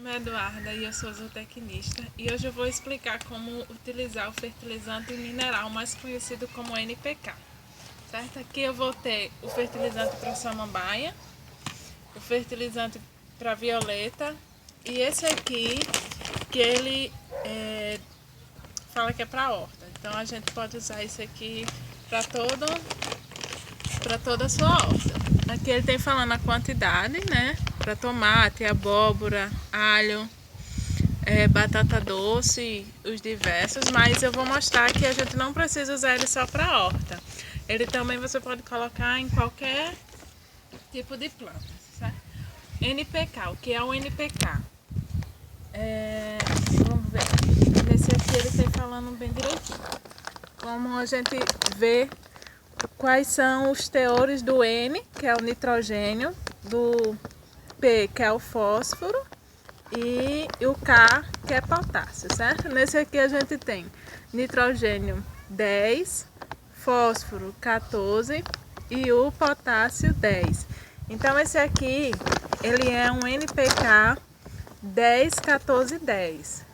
nome é Eduarda e eu sou zootecnista e hoje eu vou explicar como utilizar o fertilizante mineral mais conhecido como NPK. Certo? Aqui eu vou ter o fertilizante para samambaia, o fertilizante para violeta e esse aqui que ele fala que é para horta. Então a gente pode usar esse aqui para toda a sua horta. Aqui ele tem falando a quantidade, né? Para tomate, abóbora, alho, batata doce, os diversos, mas eu vou mostrar que a gente não precisa usar ele só para horta. Ele também você pode colocar em qualquer tipo de planta, certo? NPK, o que é o NPK? Vamos ver. Nesse aqui ele tem falando bem direitinho. Como a gente vê quais são os teores do N, que é o nitrogênio, do P, que é o fósforo, e o K, que é potássio, certo? Nesse aqui a gente tem nitrogênio 10, fósforo 14 e o potássio 10. Então esse aqui, ele é um NPK 10, 14, 10.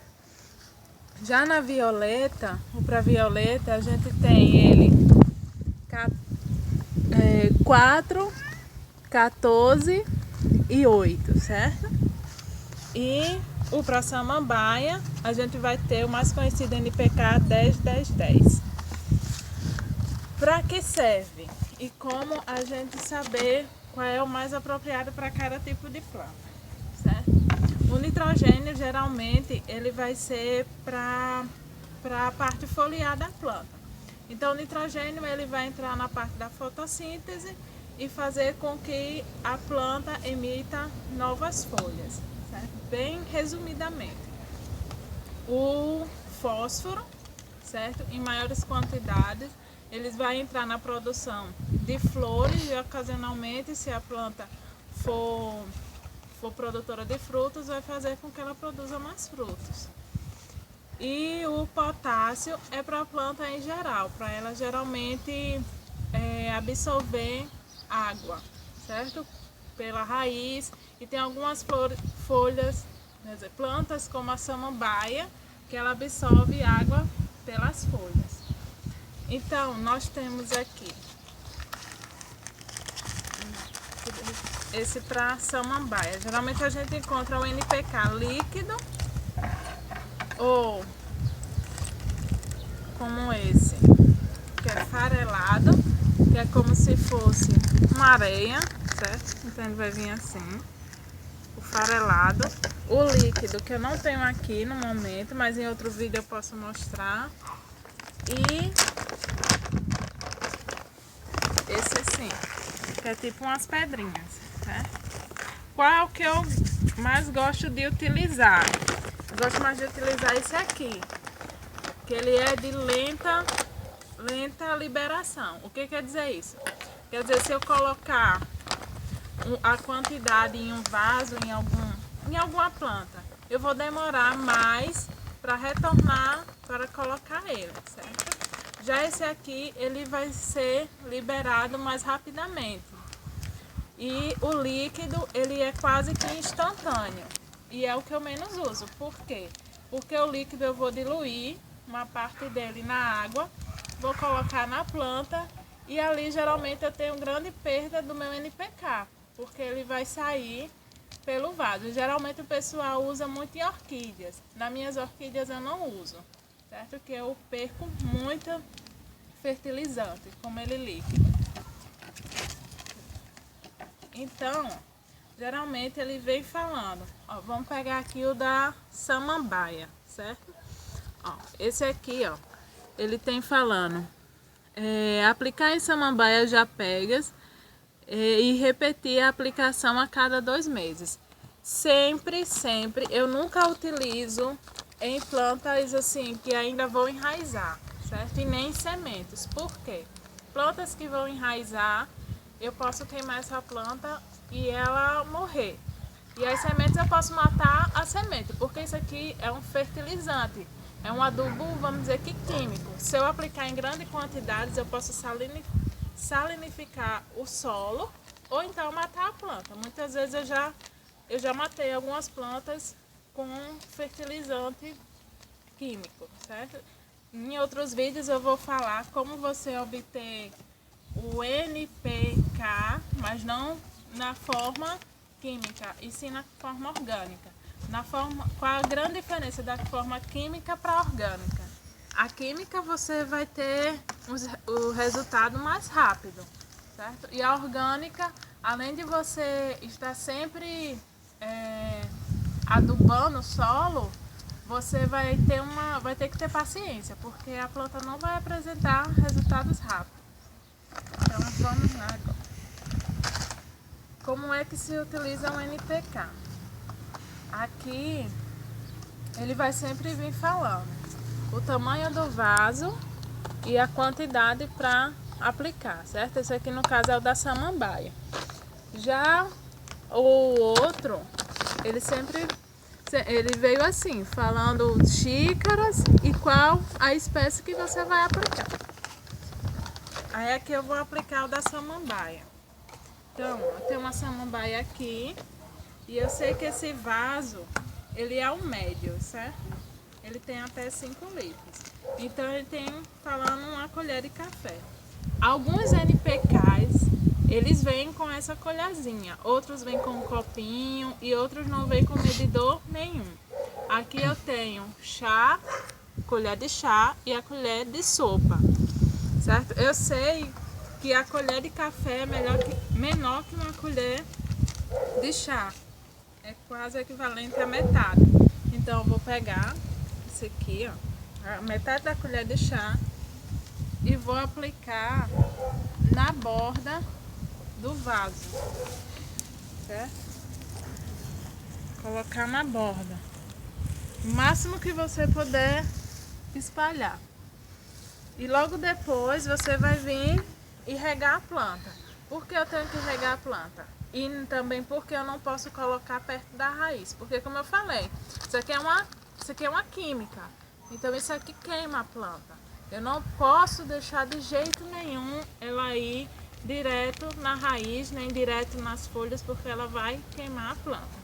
Já na violeta, ultravioleta, a gente tem ele 4, 14 e 8, certo? E o para samambaia, a gente vai ter o mais conhecido NPK 10, 10, 10. Para que serve? E como a gente saber qual é o mais apropriado para cada tipo de planta, certo? O nitrogênio, geralmente, ele vai ser para a parte foliar da planta. Então o nitrogênio ele vai entrar na parte da fotossíntese e fazer com que a planta emita novas folhas, certo? Bem resumidamente. O fósforo, certo? Em maiores quantidades, eles vai entrar na produção de flores e ocasionalmente, se a planta for produtora de frutos, vai fazer com que ela produza mais frutos. E o potássio é para a planta em geral, para ela geralmente absorver água, certo? Pela raiz, e tem algumas folhas, plantas como a samambaia, que ela absorve água pelas folhas. Então, nós temos aqui esse para samambaia. Geralmente a gente encontra o NPK líquido ou como esse, que é farelado, que é como se fosse uma areia, certo? Então ele vai vir assim, o farelado. O líquido, que eu não tenho aqui no momento, mas em outro vídeo eu posso mostrar. E esse assim, que é tipo umas pedrinhas, né? Qual é o que eu mais gosto de utilizar? Eu gosto mais de utilizar esse aqui, que ele é de lenta liberação. O que quer dizer isso? Quer dizer, se eu colocar a quantidade em um vaso, em alguma planta, eu vou demorar mais para retornar para colocar ele, certo? Já esse aqui, ele vai ser liberado mais rapidamente. E o líquido, ele é quase que instantâneo. E é o que eu menos uso. Por quê? Porque o líquido eu vou diluir uma parte dele na água, vou colocar na planta e ali geralmente eu tenho grande perda do meu NPK, porque ele vai sair pelo vaso. Geralmente o pessoal usa muito em orquídeas. Nas minhas orquídeas eu não uso, certo? Que eu perco muito fertilizante, como ele líquido. Então, geralmente ele vem falando, ó, vamos pegar aqui o da samambaia, certo? Ó, esse aqui, ó, ele tem falando, aplicar em samambaia já pegas e repetir a aplicação a cada 2 meses. Sempre, eu nunca utilizo em plantas assim que ainda vão enraizar, certo? E nem em sementes. Por quê? Plantas que vão enraizar, eu posso queimar essa planta e ela morrer. E as sementes eu posso matar a semente, porque isso aqui é um fertilizante, é um adubo, vamos dizer que químico. Se eu aplicar em grandes quantidades, eu posso salinificar o solo ou então matar a planta. Muitas vezes eu já matei algumas plantas com fertilizante químico, certo? Em outros vídeos eu vou falar como você obter o NPK, mas não na forma química, e sim na forma orgânica. Qual a grande diferença da forma química para a orgânica? A química você vai ter o resultado mais rápido, certo? E a orgânica, além de você estar sempre adubando o solo, você vai ter que ter paciência, porque a planta não vai apresentar resultados rápidos. Então vamos lá agora. Como é que se utiliza o NPK? Aqui ele vai sempre vir falando o tamanho do vaso e a quantidade para aplicar, certo? Esse aqui no caso é o da samambaia. Já o outro, ele veio assim, falando xícaras e qual a espécie que você vai aplicar. Aí aqui eu vou aplicar o da samambaia. Então, eu tenho uma samambaia aqui e eu sei que esse vaso, ele é o médio, certo? Ele tem até 5 litros. Então, ele tem, falando, uma colher de café. Alguns NPKs, eles vêm com essa colherzinha. Outros vêm com um copinho e outros não vêm com medidor nenhum. Aqui eu tenho chá, colher de chá e a colher de sopa, certo? Eu sei que a colher de café é menor que uma colher de chá. É quase equivalente à metade. Então eu vou pegar esse aqui, ó, a metade da colher de chá e vou aplicar na borda do vaso, certo? Colocar na borda. O máximo que você puder espalhar. E logo depois você vai vir e regar a planta. Por que eu tenho que regar a planta? E também porque eu não posso colocar perto da raiz. Porque como eu falei, isso aqui é uma química. Então isso aqui queima a planta. Eu não posso deixar de jeito nenhum ela ir direto na raiz, nem direto nas folhas, porque ela vai queimar a planta.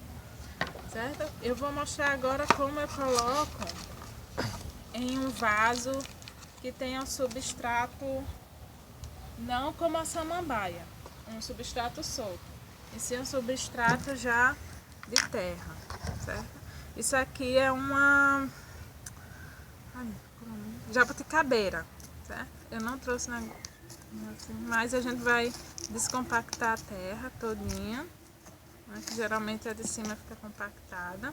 Certo? Eu vou mostrar agora como eu coloco em um vaso que tenha um substrato, não como a samambaia, um substrato solto, e sim um substrato já de terra, certo? Isso aqui é uma jabuticabeira, certo? Eu não trouxe mas a gente vai descompactar a terra todinha, né, que geralmente a de cima fica compactada.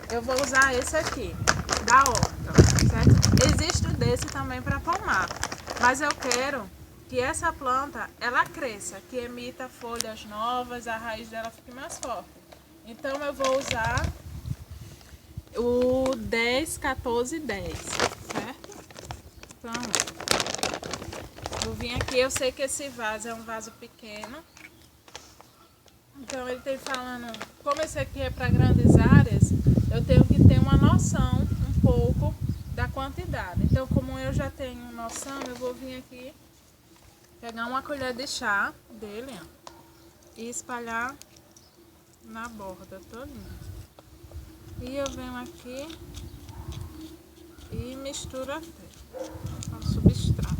Eu vou usar esse aqui, da horta, certo? Existe desse também para pomar, mas eu quero que essa planta, ela cresça, que emita folhas novas, a raiz dela fique mais forte. Então eu vou usar o 10, 14, 10, certo? Então, eu vim aqui, eu sei que esse vaso é um vaso pequeno. Então ele tem falando, como esse aqui é para grandes áreas, eu tenho que ter uma noção um pouco da quantidade. Então como eu já tenho noção, eu vou vir aqui, pegar uma colher de chá dele, ó, e espalhar na borda todinha. E eu venho aqui e misturo até o substrato.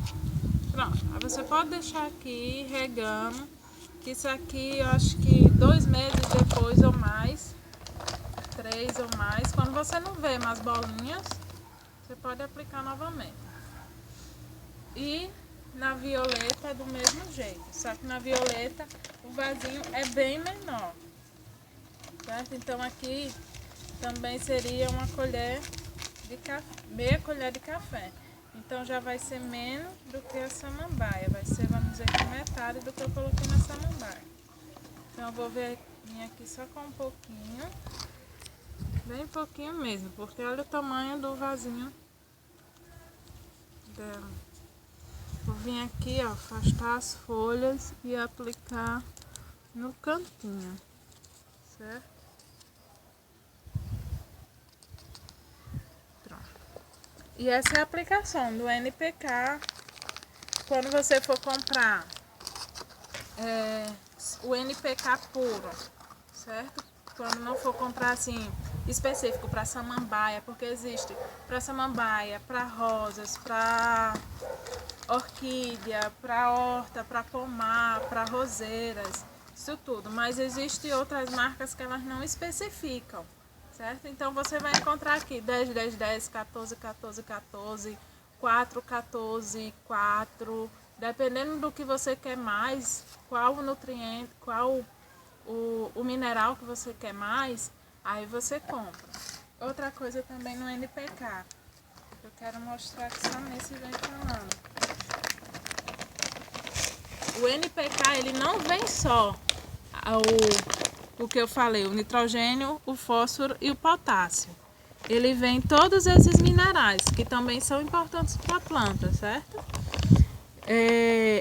Pronto, aí você pode deixar aqui regando, que isso aqui eu acho que 2 meses depois ou mais, 3 ou mais, quando você não vê mais bolinhas, você pode aplicar novamente. E na violeta é do mesmo jeito, só que na violeta o vasinho é bem menor, certo? Então aqui também seria uma colher de café, meia colher de café. Então já vai ser menos do que a samambaia, vai ser, vamos dizer, que metade do que eu coloquei na samambaia. Então eu vou vir aqui só com um pouquinho, bem pouquinho mesmo, porque olha o tamanho do vasinho dela. Vou vir aqui, ó, afastar as folhas e aplicar no cantinho, certo? E essa é a aplicação do NPK. Quando você for comprar o NPK puro, certo? quando não for comprar assim específico para samambaia, porque existe para samambaia, para rosas, para orquídea, para horta, para pomar, para roseiras, isso tudo. Mas existe outras marcas que elas não especificam, certo? Então você vai encontrar aqui 10, 10, 10, 14, 14, 14, 4, 14, 4, dependendo do que você quer mais, qual o nutriente, qual o mineral que você quer mais, aí você compra. Outra coisa também no NPK, eu quero mostrar que só nesse vem falando. O NPK, ele não vem só o que eu falei, o nitrogênio, o fósforo e o potássio. Ele vem todos esses minerais, que também são importantes para a planta, certo?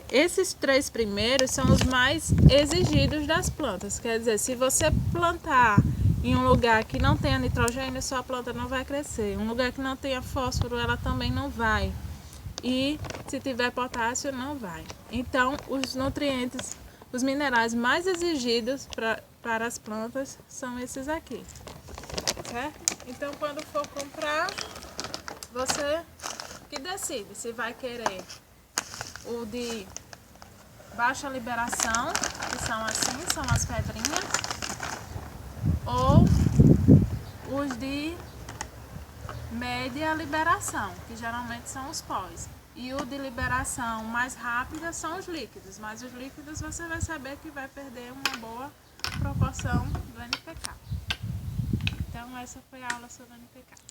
Esses 3 primeiros são os mais exigidos das plantas. Quer dizer, se você plantar em um lugar que não tenha nitrogênio, sua planta não vai crescer. Um lugar que não tenha fósforo, ela também não vai. E se tiver potássio, não vai. Então, os nutrientes, os minerais mais exigidos para as plantas são esses aqui, certo? Então, quando for comprar, você que decide se vai querer o de baixa liberação, que são assim, são as pedrinhas, ou os de média liberação, que geralmente são os pós. E o de liberação mais rápida são os líquidos, mas os líquidos você vai saber que vai perder uma boa proporção do NPK. Então essa foi a aula sobre o NPK.